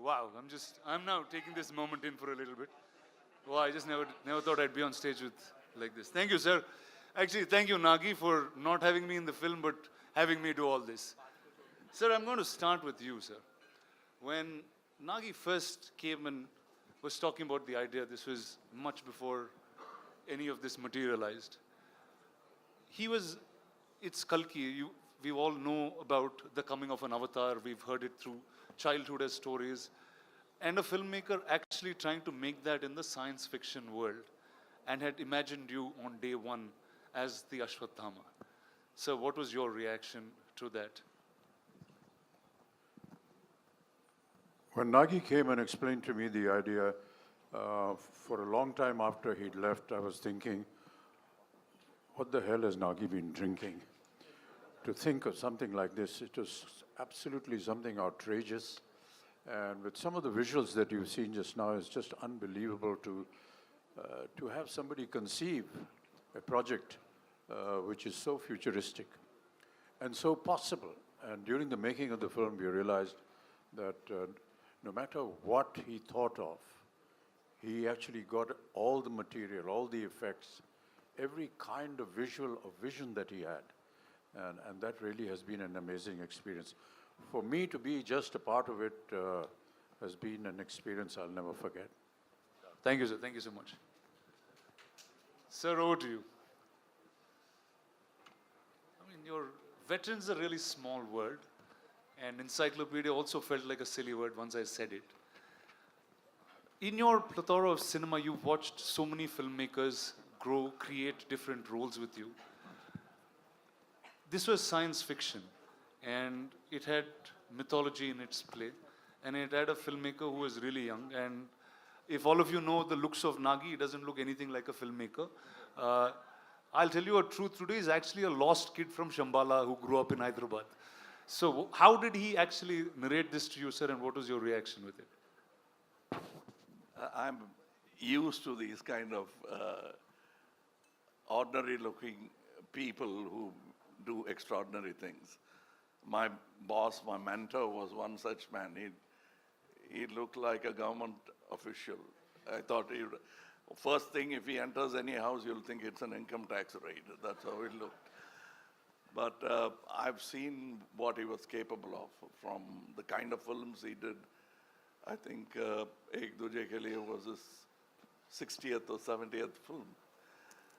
Wow, I'm now taking this moment in for a little bit. Wow, I just never thought I'd be on stage with like this. Thank you, sir. Actually, thank you, Nagi, for not having me in the film, but having me do all this. Sir, I'm going to start with you, sir. When Nagi first came and was talking about the idea, this was much before any of this materialized. He was, it's Kalki. We all know about the coming of an avatar. We've heard it through childhood as stories. And a filmmaker actually trying to make that in the science fiction world and had imagined you on day one as the Ashwatthama. So what was your reaction to that? When Nagi came and explained to me the idea, for a long time after he'd left, I was thinking, what the hell has Nagi been drinking? To think of something like this, it was absolutely something outrageous. And with some of the visuals that you've seen just now, it's just unbelievable to have somebody conceive a project which is so futuristic and so possible. And during the making of the film, we realized that no matter what he thought of, he actually got all the material, all the effects, every kind of vision that he had. And that really has been an amazing experience. For me to be just a part of it has been an experience I'll never forget. Thank you, sir. Thank you so much. Sir, over to you. I mean, your veteran's a really small word, and encyclopedia also felt like a silly word once I said it. In your plethora of cinema, you've watched so many filmmakers grow, create different roles with you. This was science fiction, and it had mythology in its play, and it had a filmmaker who was really young. And if all of you know the looks of Nagi, he doesn't look anything like a filmmaker. I'll tell you a truth today, he's actually a lost kid from Shambhala who grew up in Hyderabad. So how did he actually narrate this to you, sir, and what was your reaction with it? I'm used to these kind of ordinary looking people who do extraordinary things. My boss, my mentor was one such man. He looked like a government official. I thought first thing, if he enters any house, you'll think it's an income tax raid. That's how it looked. But I've seen what he was capable of from the kind of films he did. I think Ek Duje Ke Liye was his 60th or 70th film.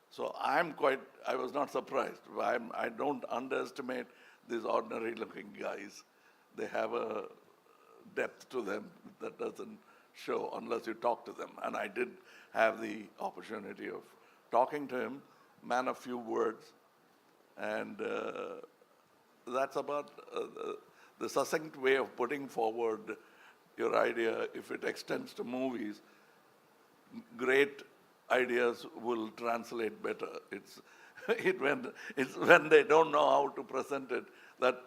So I was not surprised. I don't underestimate these ordinary looking guys. They have a depth to them that doesn't show unless you talk to them. And I did have the opportunity of talking to him, man of few words. And that's about the succinct way of putting forward your idea. If it extends to movies, great ideas will translate better. It's when they don't know how to present it that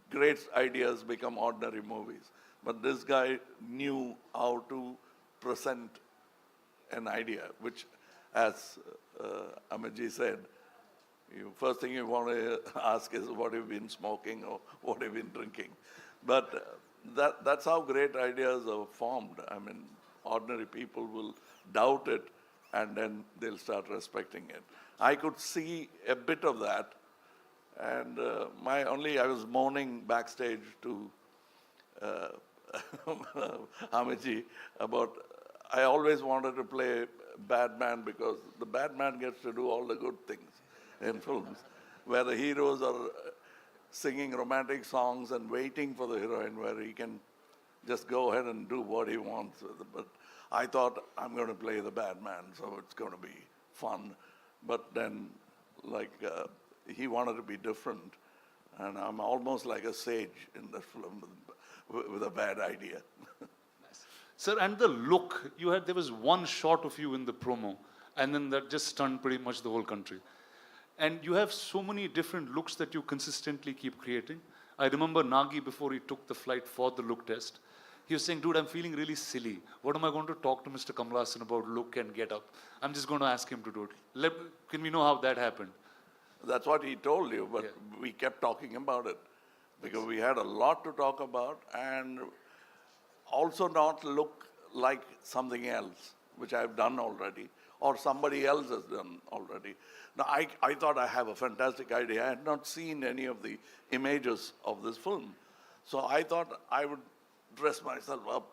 great ideas become ordinary movies. But this guy knew how to present an idea, which, as Amitji said, first thing you want to ask is what have you been smoking or what have you been drinking. But that's how great ideas are formed. I mean, ordinary people will doubt it and then they'll start respecting it. I could see a bit of that, and I was moaning backstage to Amitji about, I always wanted to play bad man because the bad man gets to do all the good things in films, where the heroes are singing romantic songs and waiting for the heroine, where he can just go ahead and do what he wants. But I thought, I'm going to play the bad man, so it's going to be fun. But then, he wanted to be different, and I'm almost like a sage in the film with a bad idea. Sir, and the look, there was one shot of you in the promo, and then that just stunned pretty much the whole country. And you have so many different looks that you consistently keep creating. I remember Nagi, before he took the flight for the look test, he was saying, dude, I'm feeling really silly. What am I going to talk to Mr. Kamal Haasan about look and get up? I'm just going to ask him to do it. Can we know how that happened? That's what he told you, but we kept talking about it because we had a lot to talk about. And also not look like something else, which I've done already, or somebody else has done already. Now, I thought I have a fantastic idea. I had not seen any of the images of this film. So I thought I would dress myself up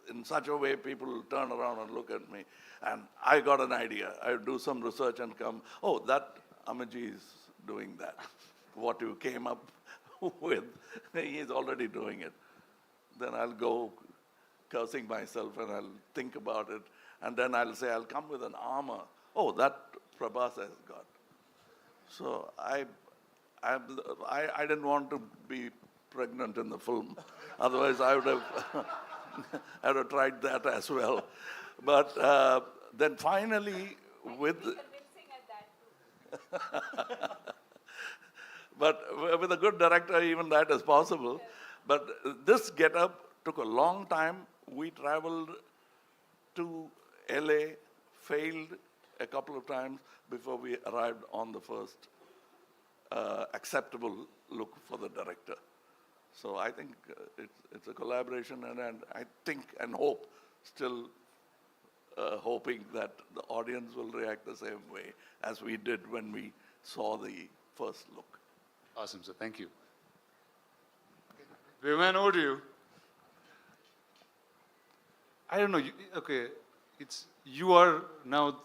in such a way people will turn around and look at me. And I got an idea. I would do some research and come, oh, that Amaji is doing that. What you came up with, he's already doing it. Then I'll go cursing myself and I'll think about it. And then I'll say, I'll come with an armor. Oh, that Prabhas has got. So I didn't want to be pregnant in the film. Otherwise, I would have, I would have tried that as well. But then finally, with... But with a good director, even that is possible. But this get-up took a long time. We traveled to LA, failed a couple of times before we arrived on the first acceptable look for the director. So I think it's a collaboration, and I think and hope, still hoping that the audience will react the same way as we did when we saw the first look. Awesome, sir. Thank you. Viman, over to you. I don't know. Okay, you are now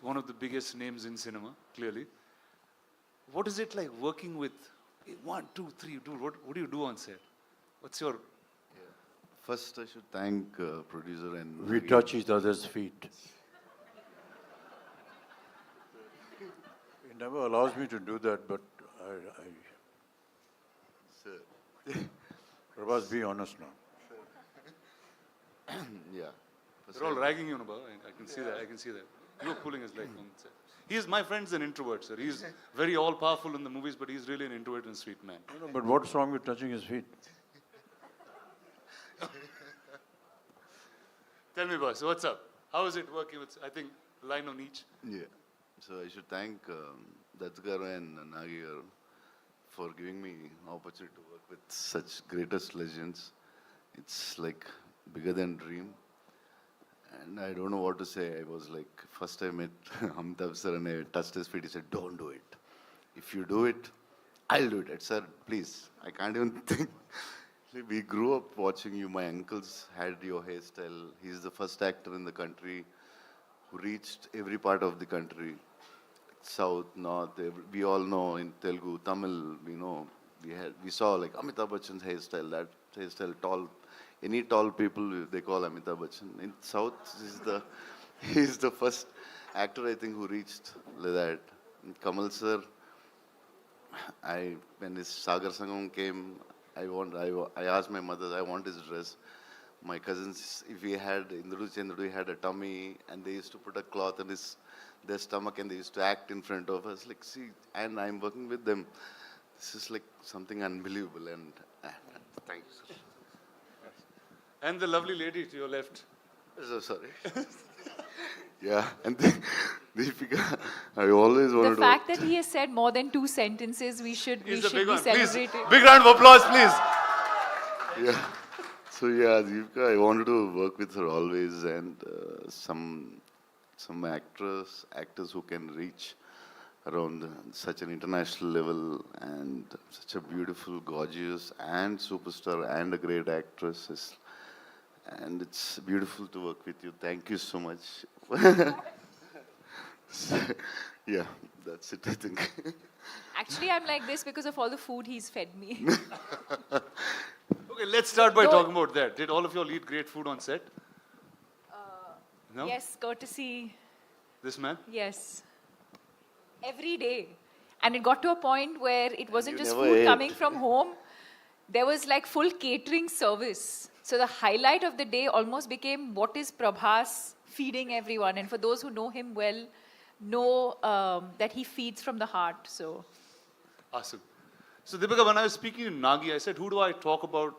one of the biggest names in cinema, clearly. What is it like working with 1, 2, 3, dude? What do you do on set? What's your... First, I should thank producer and... We touch each other's feet. He never allows me to do that, but Sir. Prabhas, be honest now. Yeah. First They're all ragging you, Nabha. I can see that. I can see that. You were pulling his leg on set. My friend's an introvert, sir. He's very all-powerful in the movies, but he's really an introvert and sweet man. No, but what's wrong with touching his feet? Tell me, boss, what's up? How is it working with, I think, line on each? Yeah. So I should thank Datsgaru and Nagi garu for giving me opportunity to work with such greatest legends. It's like bigger than dream. And I don't know what to say. I was like, first I met Amitabh sir and I touched his feet. He said, don't do it. If you do it, I'll do it. I said, please, I can't even think. We grew up watching you. My uncles had your hairstyle. He's the first actor in the country who reached every part of the country. South, North, we all know in Telugu, Tamil, we saw like Amitabh Bachchan's hairstyle, that hairstyle, tall, any tall people they call Amitabh Bachchan. In South, he's the first actor I think who reached like that. And Kamal sir, when his Sagar Sangam came, I asked my mother, I want his dress. My cousins, if we had, Indru Chendu had a tummy and they used to put a cloth on their stomach and they used to act in front of us. Like, see, and I'm working with them. This is like something unbelievable and thank you, sir. And the lovely lady to your left. So sorry. Yeah, and Deepika, I always wanted The fact that he has said more than 2 sentences, we should He's be the big one. Please, celebrated. big round of applause, please. Yeah. So yeah, Deepika, I wanted to work with her always, and some actors who can reach around such an international level, and such a beautiful, gorgeous, and superstar, and a great actress. And it's beautiful to work with you. Thank you so much. Yeah, that's it, I think. Actually, I'm like this because of all the food he's fed me. Okay, let's start by No. talking about that. Did all of you all eat great food on set? No? Yes, courtesy, This man? yes. Every day. And it got to a point where it wasn't You just never food ate. coming from home. There was like full catering service. So the highlight of the day almost became what is Prabhas feeding everyone. And for those who know him well, know that he feeds from the heart. So Awesome. So, Deepika, when I was speaking to Nagi, I said, who do I talk about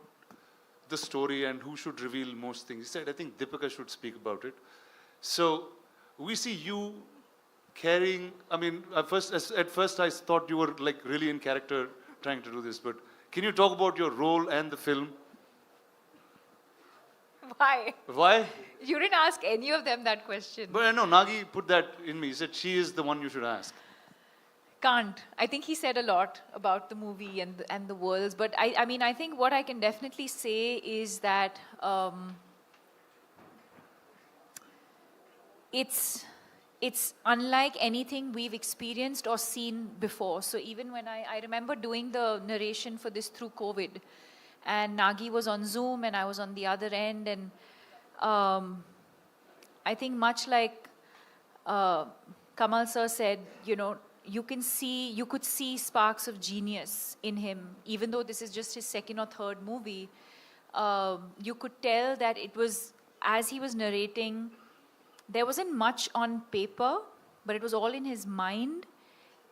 the story and who should reveal most things? He said, I think Deepika should speak about it. So, we see you carrying, I mean, at first I thought you were like really in character trying to do this, but can you talk about your role and the film? Why? Why? You didn't ask any of them that question. But I know Nagi put that in me. He said she is the one you should ask. Can't. I think he said a lot about the movie and the worlds. But I mean, I think what I can definitely say is that it's unlike anything we've experienced or seen before. So even when I remember doing the narration for this through COVID, and Nagi was on Zoom and I was on the other end, and I think much like Kamal sir said, you know, you could see sparks of genius in him, even though this is just his second or third movie. You could tell that it was, as he was narrating, there wasn't much on paper, but it was all in his mind.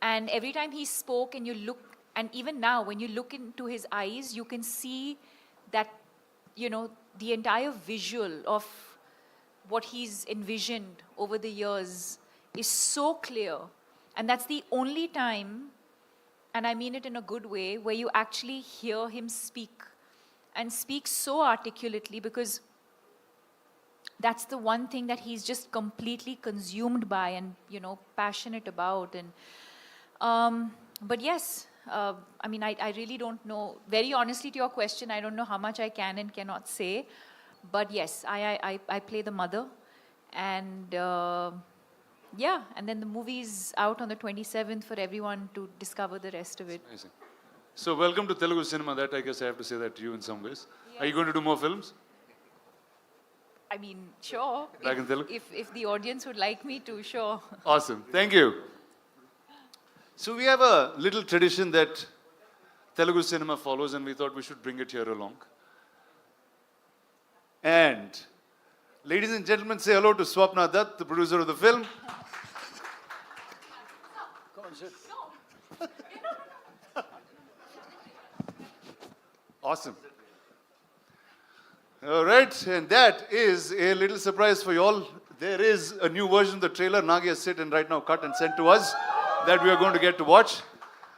And every time he spoke and you look, and even now when you look into his eyes, you can see that, you know, the entire visual of what he's envisioned over the years is so clear. And that's the only time, and I mean it in a good way, where you actually hear him speak, and speak so articulately, because that's the one thing that he's just completely consumed by and, you know, passionate about. And but yes, I mean, I really don't know. Very honestly, to your question, I don't know how much I can and cannot say. But yes, I play the mother, and yeah, and then the movie's out on the 27th for everyone to discover the rest of it. Amazing. So welcome to Telugu cinema. That I guess I have to say that to you in some ways. Are you going to do more films? I mean, sure. Back in Telugu? If the audience would like me to, sure. Awesome. Thank you. So we have a little tradition that Telugu cinema follows, and we thought we should bring it here along. And ladies and gentlemen, say hello to Swapna Dutt, the producer of the film. Come on, sit. Awesome. All right, and that is a little surprise for you all. There is a new version of the trailer. Nagi has sit and right now cut and sent to us that we are going to get to watch.